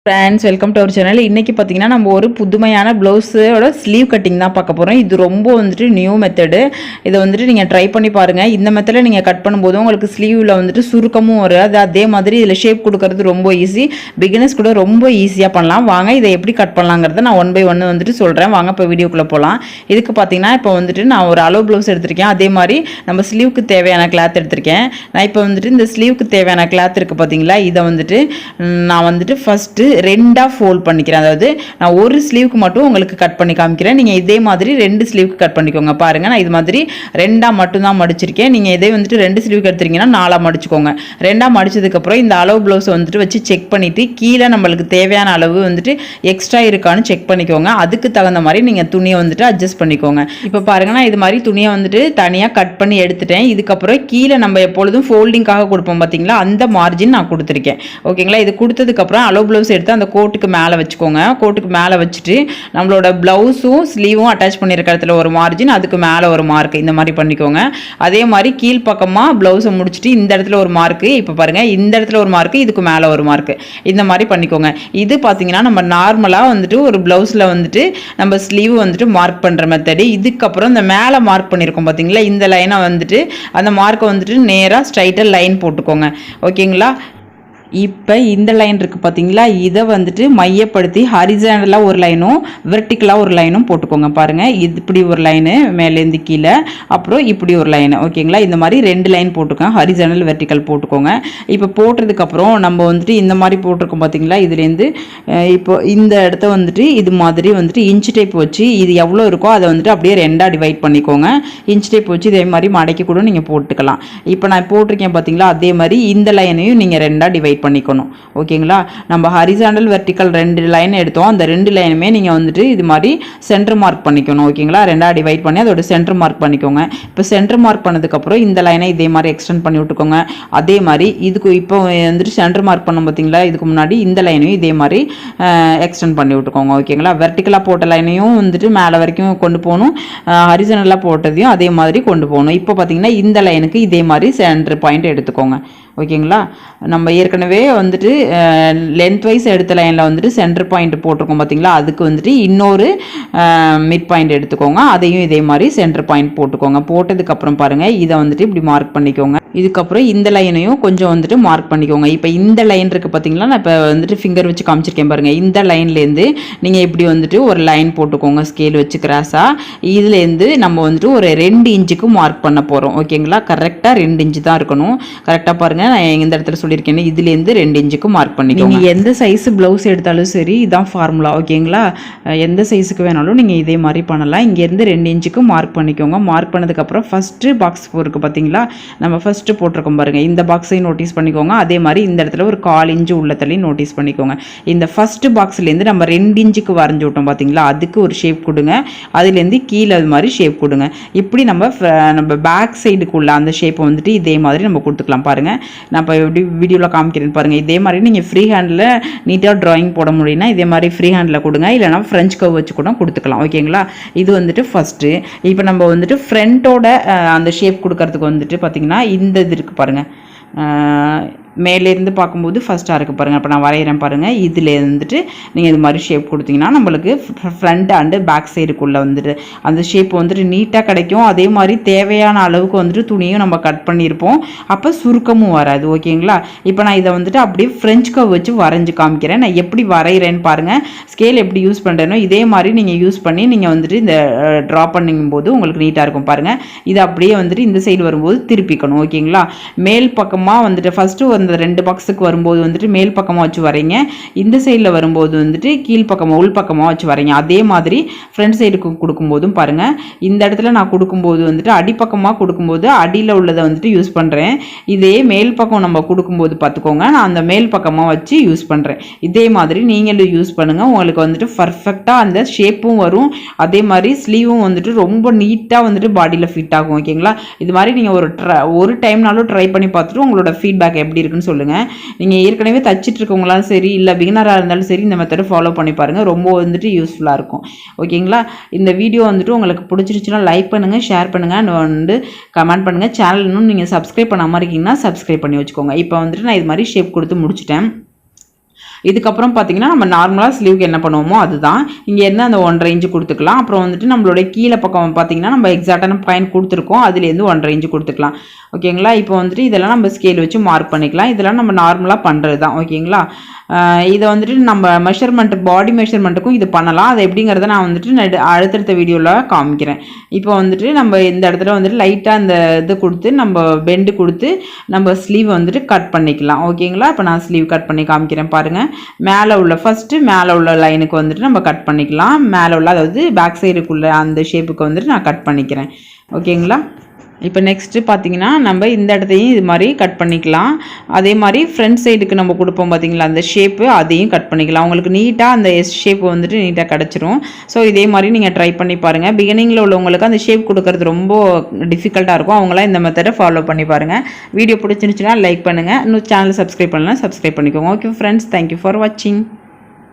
Friends welcome to our channel. இன்றைக்கி பார்த்தீங்கன்னா நம்ம ஒரு புதுமையான ப்ளவுஸோட ஸ்லீவ் கட்டிங் தான் பார்க்க போகிறோம். இது ரொம்ப வந்துட்டு நியூ மெத்தடு. இதை வந்துட்டு நீங்கள் ட்ரை பண்ணி பாருங்கள். இந்த மெத்தடில் நீங்கள் கட் பண்ணும்போது உங்களுக்கு ஸ்லீவில் வந்துட்டு சுருக்கமும் வரும். அதே மாதிரி இதில் ஷேப் கொடுக்கறது ரொம்ப ஈஸி. பிகினர்ஸ் கூட ரொம்ப ஈஸியாக பண்ணலாம். வாங்க இதை எப்படி கட் பண்ணலாங்கிறத நான் 1 by 1 வந்துட்டு சொல்கிறேன். வாங்க இப்போ வீடியோக்குள்ளே போகலாம். இதுக்கு பார்த்தீங்கன்னா இப்போ வந்துட்டு நான் ஒரு அளவு ப்ளவுஸ் எடுத்திருக்கேன். அதே மாதிரி நம்ம ஸ்லீவுக்கு தேவையான கிளாத் எடுத்திருக்கேன். நான் இப்போ வந்துட்டு இந்த ஸ்லீவுக்கு தேவையான கிளாத் இருக்குது பார்த்தீங்களா, இதை வந்துட்டு நான் வந்துட்டு ஃபஸ்ட்டு 2ஆக ஃபோல்ட் பண்ணிக்கிறேன். அதாவது நான் ஒரு ஸ்லீவுக்கு மட்டும் உங்களுக்கு கட் பண்ணி காமிக்கிறேன். நீங்கள் இதே மாதிரி 2 ஸ்லீவுக்கு கட் பண்ணிக்கோங்க. பாருங்கள், நான் இது மாதிரி 2ஆக மட்டும்தான் மடிச்சிருக்கேன். நீங்கள் இதே வந்துட்டு 2 ஸ்லீவுக்கு எடுத்துருங்கன்னா 4ஆக மடிச்சுக்கோங்க. 2ஆக மடிச்சதுக்கப்புறம் இந்த அளவு ப்ளவுஸை வந்துட்டு வச்சு செக் பண்ணிவிட்டு கீழே நம்மளுக்கு தேவையான அளவு வந்துட்டு எக்ஸ்ட்ரா இருக்கான்னு செக் பண்ணிக்கோங்க. அதுக்கு தகுந்த மாதிரி நீங்கள் துணியை வந்துட்டு அட்ஜஸ்ட் பண்ணிக்கோங்க. இப்போ பாருங்கள், நான் இது மாதிரி துணியை வந்துட்டு தனியாக கட் பண்ணி எடுத்துட்டேன். இதுக்கப்புறம் கீழே நம்ம எப்பொழுதும் ஃபோல்டிங்காக கொடுப்போம் பார்த்தீங்களா, அந்த மார்ஜின் நான் கொடுத்துருக்கேன். ஓகேங்களா, இது கொடுத்ததுக்கப்புறம் அளவு ப்ளவுஸ் எடுத்து அந்த கோட்டுக்கு மேலே வச்சுக்கோங்க. கோட்டுக்கு மேலே வச்சுட்டு நம்மளோட ப்ளவுஸும் ஸ்லீவும் அட்டாச் பண்ணியிருக்க இடத்துல ஒரு மார்ஜின், அதுக்கு மேலே ஒரு மார்க், இந்த மாதிரி பண்ணிக்கோங்க. அதே மாதிரி கீழ் பக்கமாக ப்ளவுஸை முடிச்சுட்டு இந்த இடத்துல ஒரு மார்க்கு, இப்போ பாருங்கள் இந்த இடத்துல ஒரு மார்க்கு, இதுக்கு மேலே ஒரு மார்க்கு, இந்த மாதிரி பண்ணிக்கோங்க. இது பார்த்தீங்கன்னா நம்ம நார்மலாக வந்துட்டு ஒரு ப்ளவுஸில் வந்துட்டு நம்ம ஸ்லீவ் வந்துட்டு மார்க் பண்ணுற மெத்தடு. இதுக்கப்புறம் இந்த மேலே மார்க் பண்ணியிருக்கோம் பார்த்தீங்களா, இந்த லைனை வந்துட்டு அந்த மார்க்கை வந்துட்டு நேராக ஸ்ட்ரைட்டாக லைன் போட்டுக்கோங்க. ஓகேங்களா, இப்போ இந்த லைன் இருக்குது பார்த்தீங்களா, இதை வந்துட்டு மையப்படுத்தி ஹரிசாண்டலாக ஒரு லைனும் வெர்டிக்கலாக ஒரு லைனும் போட்டுக்கோங்க. பாருங்கள், இது இப்படி ஒரு லைனு மேலேருந்து கீழே, அப்புறம் இப்படி ஒரு லைனு. ஓகேங்களா, இந்த மாதிரி 2 லைன் போட்டுக்கோங்க. ஹரிசாண்டல் வெர்டிக்கல் போட்டுக்கோங்க. இப்போ போட்டதுக்கப்புறம் நம்ம வந்துட்டு இந்த மாதிரி போட்டிருக்கோம் பார்த்தீங்களா, இதுலேருந்து இப்போ இந்த இடத்த வந்துட்டு இது மாதிரி வந்துட்டு இன்ச் டேப் வச்சு இது எவ்வளோ இருக்கோ அதை வந்துட்டு அப்படியே 2ஆக டிவைட் பண்ணிக்கோங்க. இன்ச் டேப் வச்சு இதே மாதிரி மடக்கி கூட நீங்கள் போட்டுக்கலாம். இப்போ நான் போட்டிருக்கேன் பார்த்தீங்களா, அதே மாதிரி இந்த லைனையும் நீங்கள் 2ஆக டிவைட் பண்ணிக்கணும். ஓகேங்களா, நம்ம ஹரிசாண்டல் வெர்டிக்கல் 2 லைன் எடுத்தோம். அந்த 2 லைனுமே நீங்கள் வந்துட்டு இது மாதிரி சென்டர் மார்க் பண்ணிக்கணும். ஓகேங்களா, 2ஆக டிவைட் பண்ணி அதோட சென்டர் மார்க் பண்ணிக்கோங்க. இப்போ சென்டர் மார்க் பண்ணதுக்கப்புறம் இந்த லைனை இதே மாதிரி எக்ஸ்டெண்ட் பண்ணி விட்டுக்கோங்க. அதே மாதிரி இதுக்கு இப்போ வந்துட்டு சென்டர் மார்க் பண்ணோம் பார்த்தீங்களா, இதுக்கு முன்னாடி இந்த லைனையும் இதே மாதிரி எக்ஸ்டெண்ட் பண்ணி விட்டுக்கோங்க. ஓகேங்களா, வெர்டிக்கலாக போட்ட லைனையும் வந்துட்டு மேலே வரைக்கும் கொண்டு போகணும், ஹரிசாண்டலாக போட்டதையும் அதே மாதிரி கொண்டு போகணும். இப்போ பார்த்தீங்கன்னா இந்த லைனுக்கு இதே மாதிரி சென்டர் பாயிண்ட் எடுத்துக்கோங்க. ஓகேங்களா, நம்ம ஏற்கனவே வந்துட்டு லென்த் வைஸ் எடுத்த லைனில் வந்துட்டு சென்டர் பாயிண்ட் போட்டிருக்கோம் பார்த்தீங்களா, அதுக்கு வந்துட்டு இன்னொரு மிட் பாயிண்ட் எடுத்துக்கோங்க. அதையும் இதே மாதிரி சென்டர் பாயிண்ட் போட்டுக்கோங்க. போட்டதுக்கப்புறம் பாருங்கள், இதை வந்துட்டு இப்படி மார்க் பண்ணிக்கோங்க. இதுக்கப்புறம் இந்த லைனையும் கொஞ்சம் வந்துட்டு மார்க் பண்ணிக்கோங்க. இப்போ இந்த லைன் இருக்குது பார்த்தீங்களா, நான் இப்போ வந்துட்டு ஃபிங்கர் வச்சு காமிச்சிருக்கேன் பாருங்கள். இந்த லைன்லேருந்து நீங்கள் இப்படி வந்துட்டு ஒரு லைன் போட்டுக்கோங்க ஸ்கேல் வச்சு கிராஸாக. இதுலேருந்து நம்ம வந்துட்டு ஒரு 2 இன்ச்சுக்கு மார்க் பண்ண போகிறோம். ஓகேங்களா, கரெக்டாக 2 இன்ச்சு தான் இருக்கணும். கரெக்டாக பாருங்கள், நான் இந்த இடத்துல சொல்லியிருக்கேன், இதுலேருந்து 2 இன்ச்சுக்கு மார்க் பண்ணிக்கோங்க. நீங்கள் எந்த சைஸ் ப்ளவுஸ் எடுத்தாலும் சரி, இதான் ஃபார்முலா. ஓகேங்களா, எந்த சைஸுக்கு வேணாலும் நீங்கள் இதே மாதிரி பண்ணலாம். இங்கேருந்து 2 இன்ச்சுக்கு மார்க் பண்ணிக்கோங்க. மார்க் பண்ணதுக்கப்புறம் ஃபஸ்ட்டு பாக்ஸ் இருக்குது பார்த்தீங்களா, நம்ம ஃபஸ்ட்டு போட்டிருக்கோம் பாருங்கள், இந்த பாக்ஸையும் நோட்டீஸ் பண்ணிக்கோங்க. அதே மாதிரி இந்த இடத்துல ஒரு 1/4 இன்ச்சு உள்ளத்துலையும் நோட்டீஸ் பண்ணிக்கோங்க. இந்த ஃபஸ்ட்டு பாக்ஸ்லேருந்து நம்ம 2 இன்ச்சுக்கு வரைஞ்சி விட்டோம் பார்த்தீங்களா, அதுக்கு ஒரு ஷேப் கொடுங்க. அதுலேருந்து கீழே அது மாதிரி ஷேப் கொடுங்க. இப்படி நம்ம பேக் சைடுக்குள்ள அந்த ஷேப்பை வந்துட்டு இதே மாதிரி நம்ம கொடுத்துக்கலாம். பாருங்கள், நான் இப்போ எப்படி வீடியோவில் காமிக்கிறேன்னு பாருங்கள். இதே மாதிரி நீங்கள் ஃப்ரீ ஹேண்டில் நீட்டாக ட்ராயிங் போட முடியும்னா இதே மாதிரி ஃப்ரீ ஹேண்டில் கொடுங்க, இல்லைனா ஃப்ரெஞ்ச் கர்வ் வச்சு கூட கொடுத்துக்கலாம். ஓகேங்களா, இது வந்துட்டு ஃபஸ்ட்டு. இப்போ நம்ம வந்துட்டு ஃப்ரண்ட்டோட அந்த ஷேப் கொடுக்கறதுக்கு வந்துட்டு பார்த்திங்கன்னா இந்த இது இருக்குது பாருங்கள், மேலேருந்து பார்க்கும்போது ஃபஸ்ட்டாக இருக்குது பாருங்கள். இப்போ நான் வரைகிறேன் பாருங்கள். இதில் வந்துட்டு நீங்கள் இது மாதிரி ஷேப் கொடுத்தீங்கன்னா நம்மளுக்கு ஃப்ரண்ட் அண்டு பேக் சைடுக்குள்ளே வந்துட்டு அந்த ஷேப் வந்துட்டு நீட்டாக கிடைக்கும். அதே மாதிரி தேவையான அளவுக்கு வந்துட்டு துணியும் நம்ம கட் பண்ணியிருப்போம், அப்போ சுருக்கமும் வராது. ஓகேங்களா, இப்போ நான் இதை வந்துட்டு அப்படியே ஃப்ரெஞ்ச் கர்வ் வச்சு வரைஞ்சி காமிக்கிறேன். நான் எப்படி வரைகிறேன்னு பாருங்கள். ஸ்கேல் எப்படி யூஸ் பண்ணுறேனோ இதே மாதிரி நீங்கள் யூஸ் பண்ணி நீங்கள் வந்துட்டு இந்த ட்ரா பண்ணும்போது உங்களுக்கு நீட்டாக இருக்கும். பாருங்கள், இது அப்படியே வந்துட்டு இந்த சைடு வரும்போது திருப்பிக்கணும். ஓகேங்களா, மேல் பக்கமாக வந்துட்டு ஃபஸ்ட்டு அந்த 2 பாக்ஸுக்கு வரும்போது வந்துட்டு மேல் பக்கமாக வச்சு வரைங்க. இந்த சைடில் வரும்போது வந்துட்டு கீழ் பக்கமாக உள் பக்கமாக வச்சு வரைங்க. அதே மாதிரி ஃப்ரண்ட் சைடுக்கு கொடுக்கும்போதும் பாருங்கள், இந்த இடத்துல நான் கொடுக்கும்போது வந்துட்டு அடிப்பக்கமாக கொடுக்கும்போது அடியில் உள்ளதை வந்துட்டு யூஸ் பண்ணுறேன். இதே மேல் பக்கம் நம்ம கொடுக்கும்போது பார்த்துக்கோங்க, நான் அந்த மேல் பக்கமாக வச்சு யூஸ் பண்ணுறேன். இதே மாதிரி நீங்களும் யூஸ் பண்ணுங்கள். உங்களுக்கு வந்துட்டு பர்ஃபெக்டாக அந்த ஷேப்பும் வரும். அதே மாதிரி ஸ்லீவும் வந்துட்டு ரொம்ப நீட்டாக வந்துட்டு பாடியில் ஃபிட் ஆகும். ஓகேங்களா, இது மாதிரி நீங்கள் ஒரு டைம்னாலும் ட்ரை பண்ணி பார்த்துட்டு உங்களோட ஃபீட்பேக் எப்படி இருக்குன்னு சொல்லுங்கள். நீங்கள் ஏற்கனவே தச்சிட்டு இருக்கவங்களாலும் சரி, இல்லை பிகினராக இருந்தாலும் சரி, இந்த மெத்தடை ஃபாலோ பண்ணி பாருங்கள். ரொம்ப வந்துட்டு யூஸ்ஃபுல்லாக இருக்கும். ஓகேங்களா, இந்த வீடியோ வந்துட்டு உங்களுக்கு பிடிச்சிருச்சுன்னா லைக் பண்ணுங்கள், ஷேர் பண்ணுங்கள், அண்ட் வந்து கமெண்ட் பண்ணுங்கள். சேனல் இன்னும் நீங்கள் சப்ஸ்கிரைப் பண்ணாமல் இருக்கீங்கன்னா சப்ஸ்கிரைப் பண்ணி வச்சுக்கோங்க. இப்போ வந்துட்டு நான் இது மாதிரி ஷேப் கொடுத்து முடிச்சிட்டேன். இதுக்கப்புறம் பார்த்தீங்கன்னா நம்ம நார்மலாக ஸ்லீவுக்கு என்ன பண்ணுவோமோ அதுதான் இங்கே என்ன அந்த 1.5 இன்ச்சு கொடுத்துக்கலாம். அப்புறம் வந்துட்டு நம்மளுடைய கீழே பக்கம் பார்த்தீங்கன்னா நம்ம எக்ஸாக்டான பாயிண்ட் கொடுத்துருக்கோம், அதுலேருந்து 1.5 இன்ச்சு கொடுத்துக்கலாம். ஓகேங்களா? இப்போ வந்துட்டு இதெல்லாம் நம்ம ஸ்கேல் வச்சு மார்க் பண்ணிக்கலாம். இதெல்லாம் நம்ம நார்மலாக பண்ணுறது தான். ஓகேங்களா? இதை வந்துட்டு நம்ம மெஷர்மெண்ட் பாடி மெஷர்மெண்ட்டுக்கும் இது பண்ணலாம். அது எப்படிங்கிறத நான் வந்துட்டு அடுத்தடுத்த வீடியோவில் காமிக்கிறேன். இப்போ வந்துட்டு நம்ம இந்த இடத்துல வந்துட்டு லைட்டாக அந்த இது கொடுத்து நம்ம பெண்டு கொடுத்து நம்ம ஸ்லீவ் வந்துட்டு கட் பண்ணிக்கலாம். ஓகேங்களா? இப்போ நான் ஸ்லீவ் கட் பண்ணி காமிக்கிறேன் பாருங்கள். மேலே உள்ள ஃபஸ்ட்டு மேலே உள்ள லைனுக்கு வந்துட்டு நம்ம கட் பண்ணிக்கலாம். மேலே உள்ள அதாவது பேக் சைடுக்குள்ள அந்த ஷேப்புக்கு வந்துட்டு நான் கட் பண்ணிக்கிறேன். ஓகேங்களா? இப்போ நெக்ஸ்ட்டு பார்த்தீங்கன்னா நம்ம இந்த இடத்தையும் இது மாதிரி கட் பண்ணிக்கலாம். அதே மாதிரி ஃப்ரண்ட் சைடுக்கு நம்ம கொடுப்போம் பார்த்தீங்களா அந்த ஷேப்பு, அதையும் கட் பண்ணிக்கலாம். உங்களுக்கு நீட்டாக அந்த எஸ் ஷேப் வந்துட்டு நீட்டாக கிடச்சிரும். ஸோ இதே மாதிரி நீங்கள் ட்ரை பண்ணி பாருங்கள். பிகினிங்கில் உள்ளவங்களுக்கு அந்த ஷேப் கொடுக்கறது ரொம்ப டிஃபிகல்ட்டாக இருக்கும். அவங்களாம் இந்த மெத்தடை ஃபாலோ பண்ணி பாருங்கள். வீடியோ பிடிச்சிருந்துச்சுன்னா லைக் பண்ணுங்கள். இன்னும் சேனல் சப்ஸ்கிரைப் பண்ணலாம், சப்ஸ்கிரைப் பண்ணிக்கோங்க. ஓகே ஃப்ரெண்ட்ஸ், தேங்க்யூ ஃபார் வாட்சிங்.